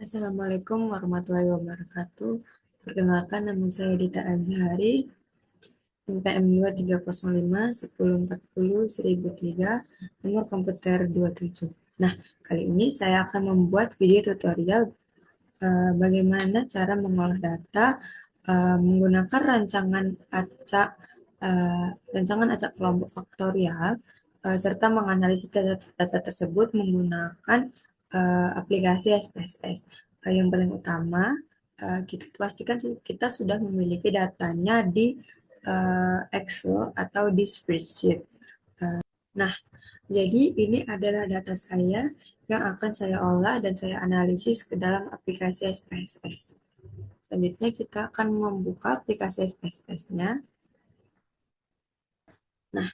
Assalamualaikum warahmatullahi wabarakatuh. Perkenalkan, nama saya Dita Azhari, NPM 2305 1040 1003, nomor komputer 27. Nah, kali ini saya akan membuat video tutorial bagaimana cara mengolah data menggunakan rancangan acak kelompok faktorial, serta menganalisis data tersebut menggunakan aplikasi SPSS. Yang paling utama, kita pastikan kita sudah memiliki datanya di Excel atau di spreadsheet. Nah, jadi ini adalah data saya yang akan saya olah dan saya analisis ke dalam aplikasi SPSS. Selanjutnya kita akan membuka aplikasi SPSS-nya. Nah,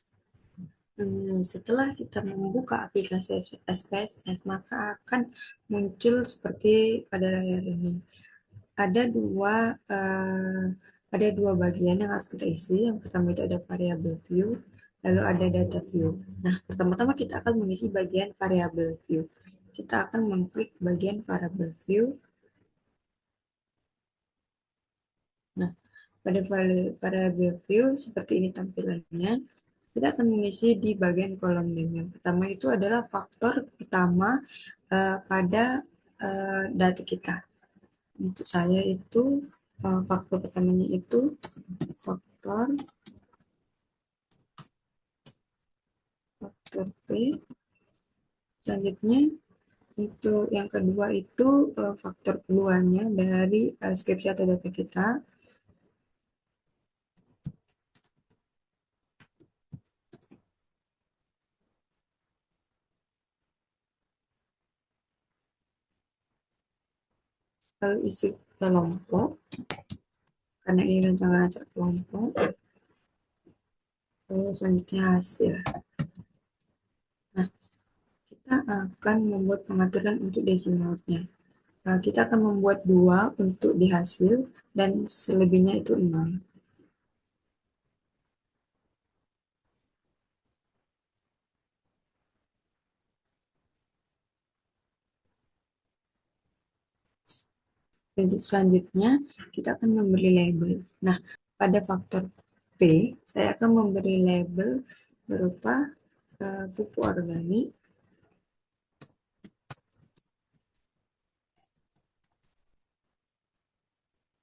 setelah kita membuka aplikasi SPSS, maka akan muncul seperti pada layar ini. Ada dua eh, ada dua bagian yang harus kita isi. Yang pertama itu ada variable view, lalu ada data view. Nah, pertama-tama kita akan mengisi bagian variable view. Kita akan mengklik bagian variable view. Nah, pada variable view seperti ini tampilannya. Kita akan mengisi di bagian kolom name. Yang pertama itu adalah faktor pertama pada data kita. Untuk saya itu faktor pertamanya itu faktor P. Selanjutnya untuk yang kedua itu faktor keduanya dari skripsi atau data kita. Lalu isi kelompok, karena ini rancangan acak kelompok. Lalu selanjutnya hasil. Nah, kita akan membuat pengaturan untuk desimalnya. Kita akan membuat 2 untuk di hasil dan selebihnya itu 0. Selanjutnya, kita akan memberi label. Nah, pada faktor P, saya akan memberi label berupa pupuk organik.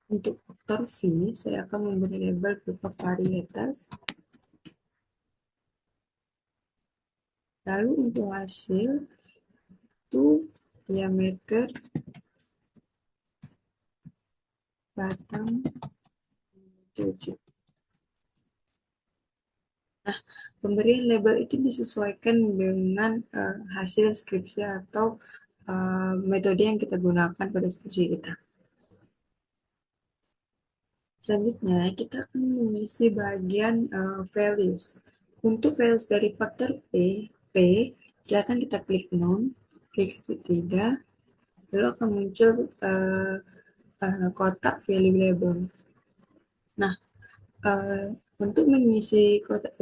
Untuk faktor V, saya akan memberi label berupa varietas. Lalu untuk hasil, itu diameter batang 7. Nah, pemberian label itu disesuaikan dengan hasil skripsi atau metode yang kita gunakan pada skripsi kita. Selanjutnya, kita akan mengisi bagian values. Untuk values dari faktor P, silakan kita klik none, klik ketiga, lalu akan muncul kotak value labels. Nah, untuk mengisi kotak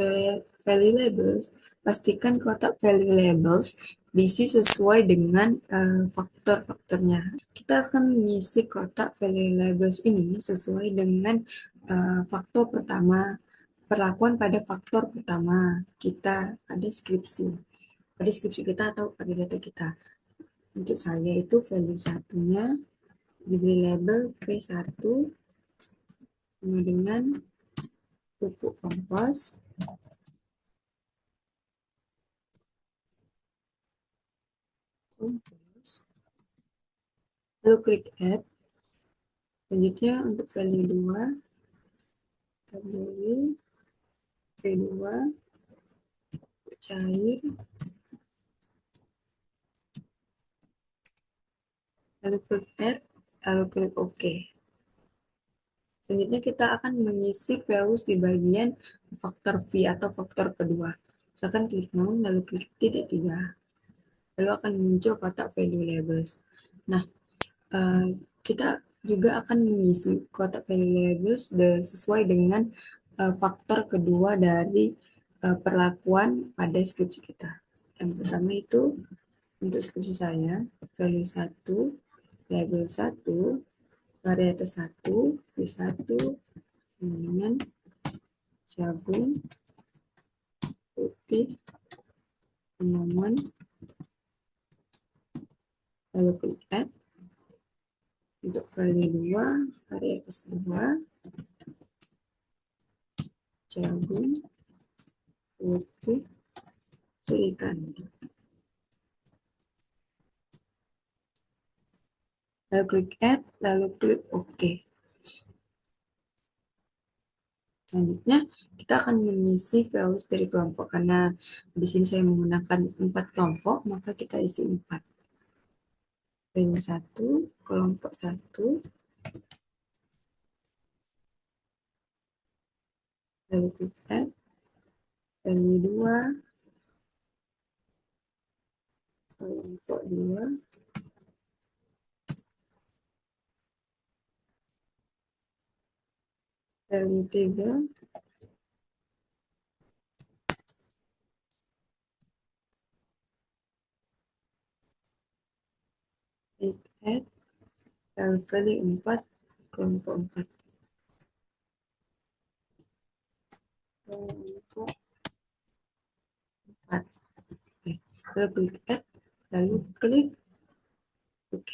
value labels, pastikan kotak value labels diisi sesuai dengan faktor-faktornya. Kita akan mengisi kotak value labels ini sesuai dengan faktor pertama, perlakuan pada faktor pertama kita pada skripsi. Pada skripsi kita atau pada data kita. Untuk saya itu value satunya diberi label P1 sama dengan pupuk kompos. Lalu klik add. Selanjutnya untuk value 2, kita beri V2 cair, lalu klik add, lalu klik OK. Selanjutnya kita akan mengisi values di bagian faktor V atau faktor kedua. Silakan klik none, lalu klik titik 3. Lalu akan muncul kotak value labels. Nah, kita juga akan mengisi kotak value labels sesuai dengan faktor kedua dari perlakuan pada skripsi kita. Yang pertama itu untuk skripsi saya, value 1, label 1, varietas 1, V1, sama dengan jagung, putih, cinnamon, lalu klik add. Untuk value 2, varietas 2, jagung, putih, ikan. Lalu klik add, lalu klik OK. Selanjutnya, kita akan mengisi values dari kelompok. Karena di sini saya menggunakan 4 kelompok, maka kita isi 4. Value 1, kelompok 1, lalu klik add, value 2, kelompok 2, value 3, klik add, lalu value 4, kelompok 4. Kelompok 4. Oke. Lalu klik add, lalu klik OK.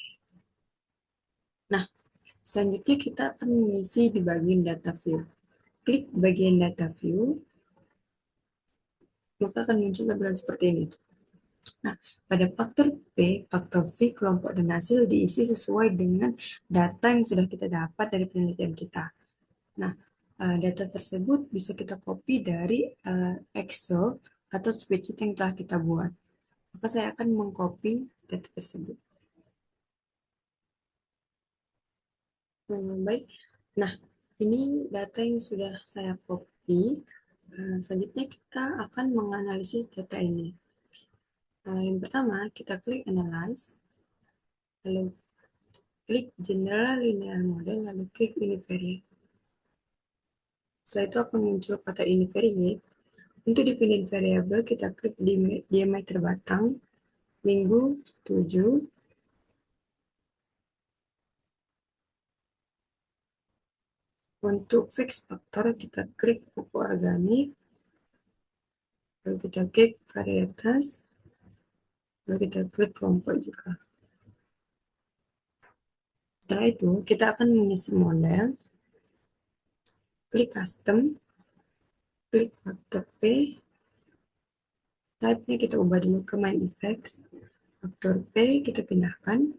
Nah, selanjutnya kita akan mengisi di bagian data view. Klik bagian data view, maka akan muncul tampilan seperti ini. Nah, pada faktor P, faktor V, kelompok dan hasil diisi sesuai dengan data yang sudah kita dapat dari penelitian kita. Nah, data tersebut bisa kita copy dari Excel atau spreadsheet yang telah kita buat. Maka saya akan mengcopy data tersebut. Baik. Nah, ini data yang sudah saya copy. Selanjutnya kita akan menganalisis data ini. Yang pertama, kita klik Analyze, lalu klik General Linear Model, lalu klik Univariate. Setelah itu akan muncul kata Univariate. Untuk dependent variable, kita klik diameter batang, minggu 7, untuk fix faktor, kita klik pupuk organik, lalu kita klik varietas, lalu kita klik kelompok juga. Setelah itu, kita akan mengisi model, klik custom, klik faktor P, type-nya kita ubah dulu ke main effects, faktor P kita pindahkan,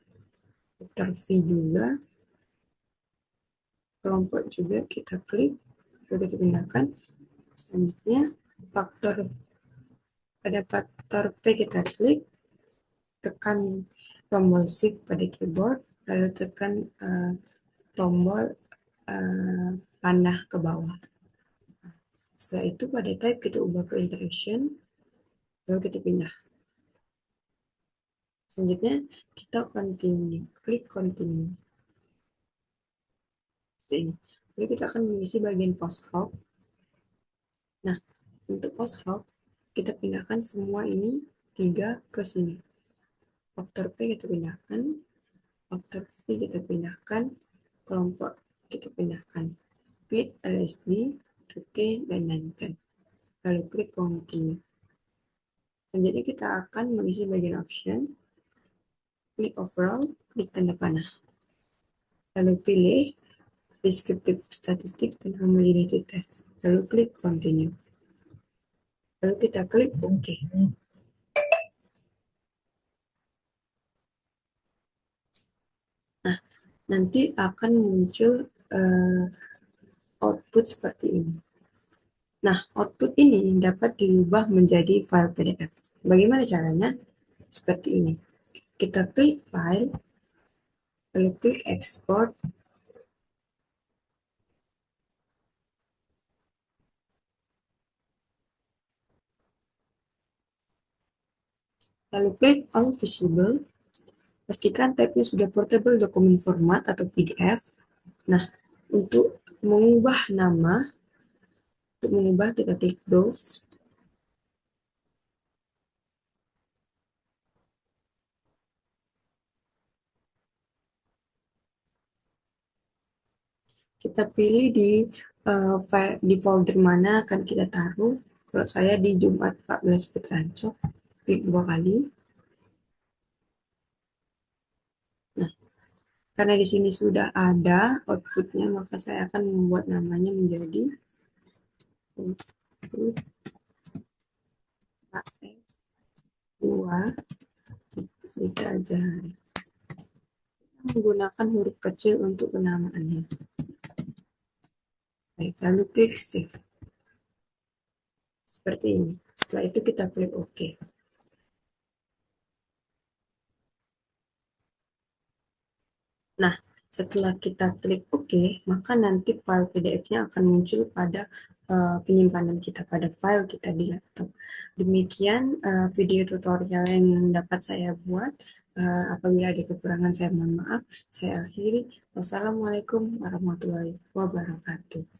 faktor V juga, kelompok juga kita klik, lalu kita pindahkan. Selanjutnya, pada faktor P kita klik, tekan tombol shift pada keyboard, lalu tekan tombol panah ke bawah. Setelah itu pada type kita ubah ke interaction, lalu kita pindah. Selanjutnya kita continue, klik continue. Lalu kita akan mengisi bagian post hoc. Nah, untuk post hoc kita pindahkan semua ini 3 ke sini. Faktor P kita pindahkan, faktor V kita pindahkan, kelompok kita pindahkan. Klik LSD, OK, dan lanjutkan. Lalu klik continue. Selanjutnya kita akan mengisi bagian option, klik overall, klik tanda panah. Lalu pilih descriptive statistik dan homogeneity test. Lalu klik continue. Lalu kita klik OK. Nah, nanti akan muncul output seperti ini. Nah, output ini dapat diubah menjadi file PDF. Bagaimana caranya? Seperti ini. Kita klik file, lalu klik export, lalu klik all visible. Pastikan type-nya sudah portable document format atau PDF. Nah, untuk mengubah nama, kita klik browse. Kita pilih di folder mana akan kita taruh. Kalau saya di Jumat 14 Putrancok, klik 2 kali. Nah, karena di sini sudah ada outputnya, maka saya akan membuat namanya menjadi output AF2 Rita Azhari. Menggunakan huruf kecil untuk penamaannya. Baik, lalu klik save. Seperti ini. Setelah itu kita klik OK. Nah, setelah kita klik OK, maka nanti file PDF-nya akan muncul pada penyimpanan kita, pada file kita di laptop. Demikian video tutorial yang dapat saya buat. Apabila ada kekurangan, saya mohon maaf. Saya akhiri. Wassalamualaikum warahmatullahi wabarakatuh.